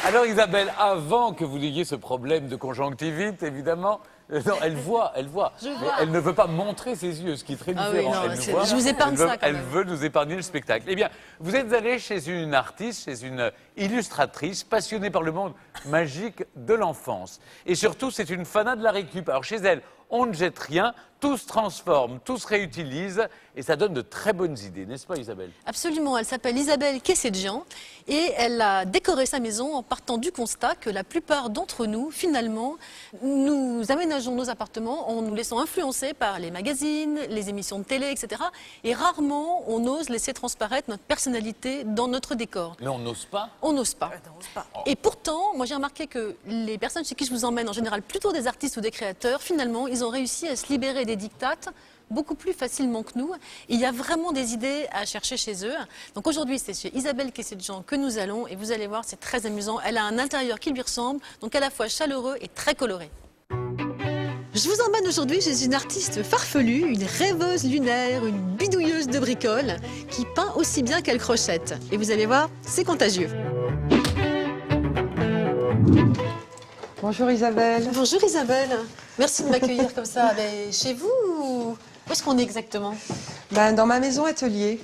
Alors Isabelle, avant que vous ayez ce problème de conjonctivite, évidemment, non, elle voit. Je Mais vois. elle ne veut pas montrer ses yeux, ce qui est très Ah différent. oui, non, Elle nous c'est- voit, je vous épargne elle veut, ça, quand elle même. veut nous épargner le spectacle. Eh bien, vous êtes allé chez une artiste, chez une illustratrice passionnée par le monde magique de l'enfance. Et surtout, c'est une fanat de la récup. Alors chez elle, on ne jette rien, tout se transforme, tout se réutilise, et ça donne de très bonnes idées, n'est-ce pas Isabelle? Absolument, elle s'appelle Isabelle Kessedjian et elle a décoré sa maison en partant du constat que la plupart d'entre nous, finalement, nous aménageons nos appartements en nous laissant influencer par les magazines, les émissions de télé, etc. Et rarement on ose laisser transparaître notre personnalité dans notre décor. Mais on n'ose pas. On n'ose pas. Et pourtant, moi j'ai remarqué que les personnes chez qui je vous emmène, en général plutôt des artistes ou des créateurs, finalement, ils ont réussi à se libérer des dictates beaucoup plus facilement que nous. Il y a vraiment des idées à chercher chez eux. Donc aujourd'hui, c'est chez Isabelle Kessedjian que nous allons et vous allez voir, c'est très amusant. Elle a un intérieur qui lui ressemble, donc à la fois chaleureux et très coloré. Je vous emmène aujourd'hui chez une artiste farfelue, une rêveuse lunaire, une bidouilleuse de bricoles, qui peint aussi bien qu'elle crochette. Et vous allez voir, c'est contagieux. Bonjour Isabelle. Bonjour Isabelle, merci de m'accueillir comme ça. Mais chez vous ou où est-ce qu'on est exactement? Dans ma maison atelier.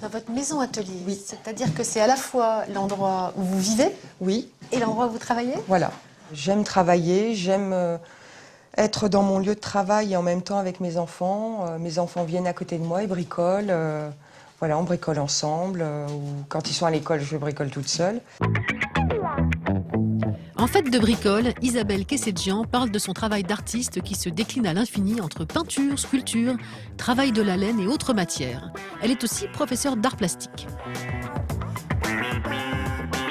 Dans votre maison atelier. Oui. C'est-à-dire que c'est à la fois l'endroit où vous vivez Oui, et l'endroit où vous travaillez? voilà. J'aime travailler, j'aime être dans mon lieu de travail et en même temps avec mes enfants. Mes enfants viennent à côté de moi, ils bricolent. Voilà, on bricole ensemble. Ou quand ils sont à l'école, je bricole toute seule. En fait de bricole, Isabelle Kessedjian parle de son travail d'artiste qui se décline à l'infini entre peinture, sculpture, travail de la laine et autres matières. Elle est aussi professeure d'art plastique.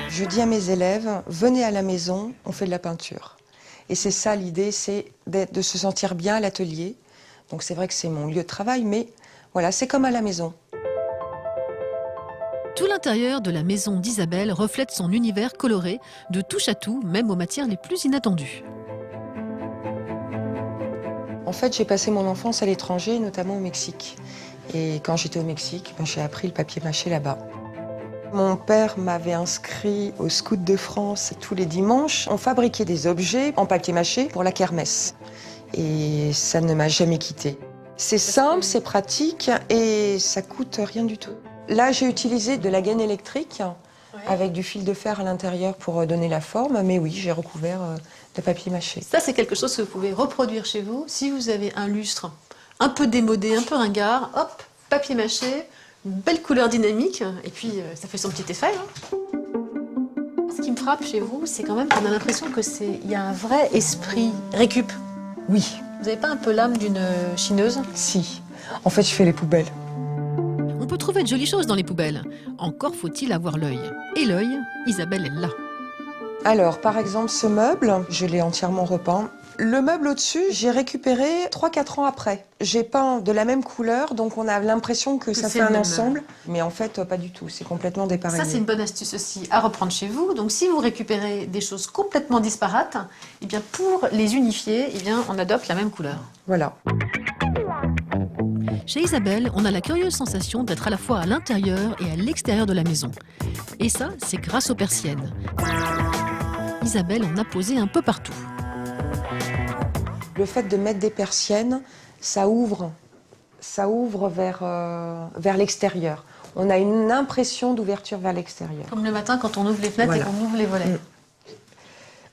Je dis à mes élèves, venez à la maison, on fait de la peinture. Et c'est ça l'idée, c'est de se sentir bien à l'atelier. Donc c'est vrai que c'est mon lieu de travail, mais voilà, c'est comme à la maison. Tout l'intérieur de la maison d'Isabelle reflète son univers coloré, de touche à tout, même aux matières les plus inattendues. En fait, j'ai passé mon enfance à l'étranger, notamment au Mexique. Et quand j'étais au Mexique, j'ai appris le papier mâché là-bas. Mon père m'avait inscrit au Scout de France tous les dimanches. On fabriquait des objets en papier mâché pour la kermesse. Et ça ne m'a jamais quittée. C'est simple, c'est pratique et ça coûte rien du tout. Là, j'ai utilisé de la gaine électrique avec du fil de fer à l'intérieur pour donner la forme. Mais oui, j'ai recouvert de papier mâché. Ça, c'est quelque chose que vous pouvez reproduire chez vous. Si vous avez un lustre un peu démodé, un peu ringard, hop, papier mâché, une belle couleur dynamique, et puis ça fait son petit effet. Ce qui me frappe chez vous, c'est quand même qu'on a l'impression qu'il y a un vrai esprit récup. Oui, Vous n'avez pas un peu l'âme d'une chineuse? si. En fait, je fais les poubelles. On peut trouver de jolies choses dans les poubelles. Encore faut-il avoir l'œil. Et l'œil, Isabelle est là. Alors, par exemple, ce meuble, je l'ai entièrement repeint. Le meuble au-dessus, j'ai récupéré 3-4 ans après. J'ai peint de la même couleur, donc on a l'impression que ça c'est fait le un même ensemble. Mais en fait, pas du tout. C'est complètement dépareillé. Ça, c'est une bonne astuce aussi à reprendre chez vous. Donc, si vous récupérez des choses complètement disparates, eh bien, pour les unifier, eh bien, on adopte la même couleur. Voilà. Chez Isabelle, on a la curieuse sensation d'être à la fois à l'intérieur et à l'extérieur de la maison. Et ça, c'est grâce aux persiennes. Isabelle en a posé un peu partout. Le fait de mettre des persiennes, ça ouvre vers l'extérieur. On a une impression d'ouverture vers l'extérieur. Comme le matin, quand on ouvre les fenêtres Voilà. et qu'on ouvre les volets.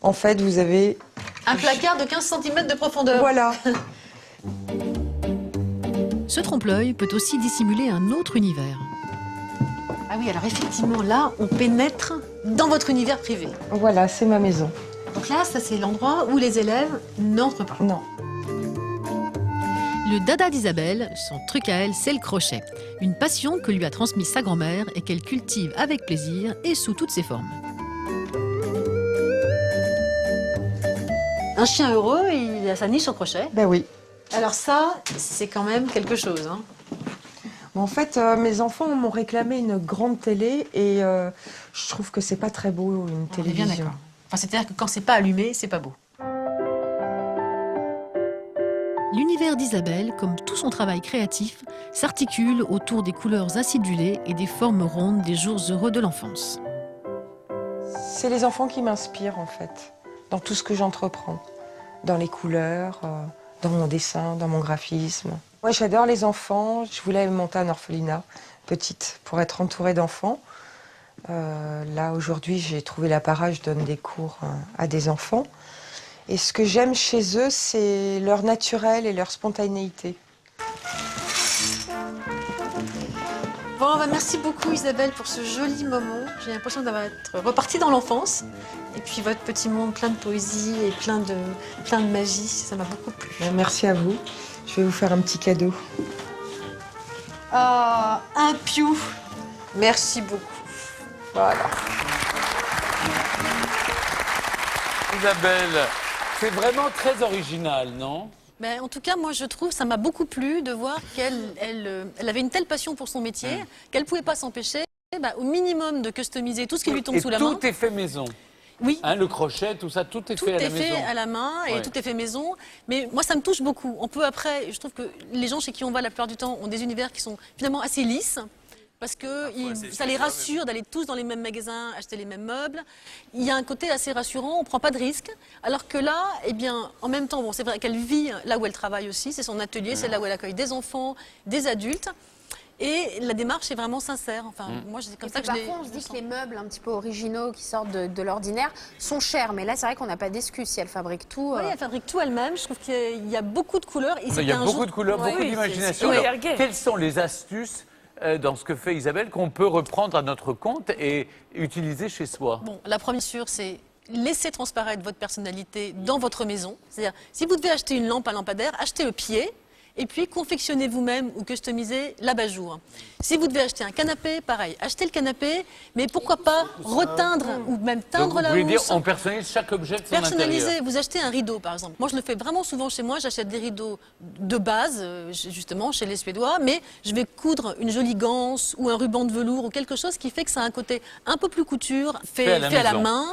En fait, vous avez... Un placard de 15 cm de profondeur. Voilà. Ce trompe-l'œil peut aussi dissimuler un autre univers. Ah oui, alors effectivement, là, on pénètre dans votre univers privé. Voilà, c'est ma maison. Donc là, ça, c'est l'endroit où les élèves n'entrent pas. Non. Le dada d'Isabelle, son truc à elle, c'est le crochet. Une passion que lui a transmise sa grand-mère et qu'elle cultive avec plaisir et sous toutes ses formes. Un chien heureux, il a sa niche au crochet. Ben oui. Alors ça, c'est quand même quelque chose. Hein. En fait, mes enfants m'ont réclamé une grande télé et je trouve que c'est pas très beau une On est bien télévision. d'accord. Enfin, c'est-à-dire que quand c'est pas allumé, c'est pas beau. L'univers d'Isabelle, comme tout son travail créatif, s'articule autour des couleurs acidulées et des formes rondes des jours heureux de l'enfance. C'est les enfants qui m'inspirent, en fait, dans tout ce que j'entreprends. Dans les couleurs, dans mon dessin, dans mon graphisme. Moi, j'adore les enfants. Je voulais monter un orphelinat, petite, pour être entourée d'enfants. Là, aujourd'hui, j'ai trouvé la para, je donne des cours à des enfants. Et ce que j'aime chez eux, c'est leur naturel et leur spontanéité. Bon, bah, merci beaucoup Isabelle pour ce joli moment. J'ai l'impression d'avoir été repartie dans l'enfance. Et puis votre petit monde plein de poésie et plein de magie, ça m'a beaucoup plu. Merci à vous. Je vais vous faire un petit cadeau. Ah, un piou. Merci beaucoup. Voilà. Isabelle, c'est vraiment très original, non? Ben, en tout cas, moi, je trouve, ça m'a beaucoup plu de voir qu'elle avait une telle passion pour son métier qu'elle ne pouvait pas s'empêcher, au minimum, de customiser tout ce qui lui tombe sous la main. Tout est fait maison. Oui. Hein, le crochet, tout ça, tout est fait à la maison. Tout est fait à la main et tout est fait maison. Mais moi, ça me touche beaucoup. On peut après, je trouve que les gens chez qui on va la plupart du temps ont des univers qui sont finalement assez lisses. Parce que ça les rassure d'aller tous dans les mêmes magasins, acheter les mêmes meubles. Il y a un côté assez rassurant, on ne prend pas de risques. Alors que là, eh bien, en même temps, bon, c'est vrai qu'elle vit là où elle travaille aussi, c'est son atelier, c'est là où elle accueille des enfants, des adultes. Et la démarche est vraiment sincère. Enfin, moi, c'est comme ça que je l'ai. Parfois, on se dit que les meubles un petit peu originaux qui sortent de l'ordinaire sont chers. Mais là, c'est vrai qu'on n'a pas d'excuse si elle fabrique tout. Oui, elle fabrique tout elle-même. Je trouve qu'il y a beaucoup de couleurs. Il y a beaucoup de couleurs, beaucoup d'imagination. Alors, quelles sont les astuces dans ce que fait Isabelle qu'on peut reprendre à notre compte et utiliser chez soi? Bon, la première sûr, c'est laisser transparaître votre personnalité dans votre maison. C'est-à-dire, si vous devez acheter une lampe à lampadaire, achetez le pied. Et puis, confectionnez vous-même ou customisez l'abat-jour. Si vous devez acheter un canapé, pareil, achetez le canapé, mais pourquoi pas reteindre ou même teindre la housse. Vous voulez dire, on personnalise chaque objet de son Personnaliser, intérieur. vous achetez un rideau par exemple. Moi je le fais vraiment souvent chez moi, j'achète des rideaux de base, justement chez les Suédois, mais je vais coudre une jolie ganse ou un ruban de velours ou quelque chose qui fait que ça a un côté un peu plus couture, fait à la main,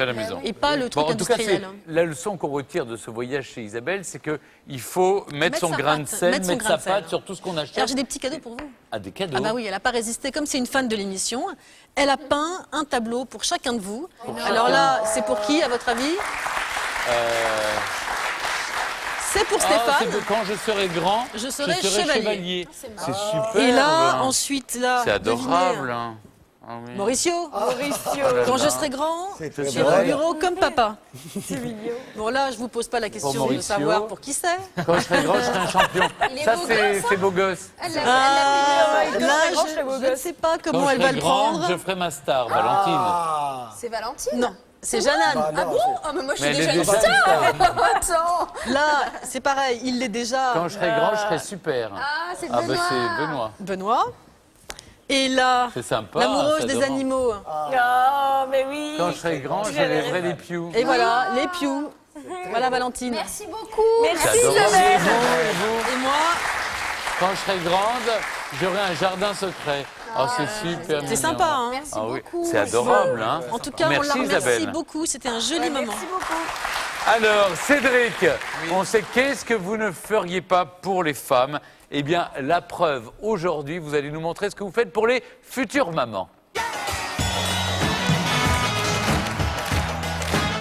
et pas le truc En tout cas, industriel. la leçon qu'on retire de ce voyage chez Isabelle, c'est qu'il faut mettre son sa grain de patte, sel, mettre son mettre grain sa de sel. patte sur tout ce qu'on achète. Alors j'ai des petits cadeaux pour vous. Ah, des cadeaux. Ah bah oui, elle n'a pas résisté. Comme c'est une fan de l'émission, elle a peint un tableau pour chacun de vous. Alors là, c'est pour qui, à votre avis C'est pour Stéphane. C'est que quand je serai grand, Je serai chevalier. C'est super. Et là, ensuite, là, C'est adorable. devinez, Hein. Ah oui. Mauricio, quand je serai grand, très j'irai vrai. au bureau comme papa. Bon là, je vous pose pas la question de Mauricio. savoir pour qui c'est. Quand je serai grand, je serai un champion. Ça, c'est beau gosse. Là, je ne sais pas Quand comment je elle va serai le grand, prendre. je ferai ma star, Valentine. C'est Valentine. Non, c'est Jeanne. Ah bon? Ah, mais moi, je Mais suis elle est déjà déjà une une star. star. Attends. Là, c'est pareil, il l'est déjà. Quand je serai grand, je serai super. Ah, c'est Ah, Benoît. bah c'est Benoît. Benoît. Et là, C'est sympa. l'amoureuse c'est des adorant. animaux. Oh, mais oui. Quand je serai grand, je lèverai les pious. Et voilà, les pious. Voilà Valentine. Merci beaucoup. C'est Merci adorable. Isabelle. Et vous, Et moi, quand je serai grande, j'aurai un jardin secret. Oh, c'est super mignon. c'est sympa, hein. Merci Ah oui, beaucoup. c'est adorable, hein. En tout cas, on Merci la remercie Isabelle. beaucoup. C'était un joli moment. Merci beaucoup. Alors, Cédric, on sait qu'est-ce que vous ne feriez pas pour les femmes? Eh bien, la preuve, aujourd'hui, vous allez nous montrer ce que vous faites pour les futures mamans.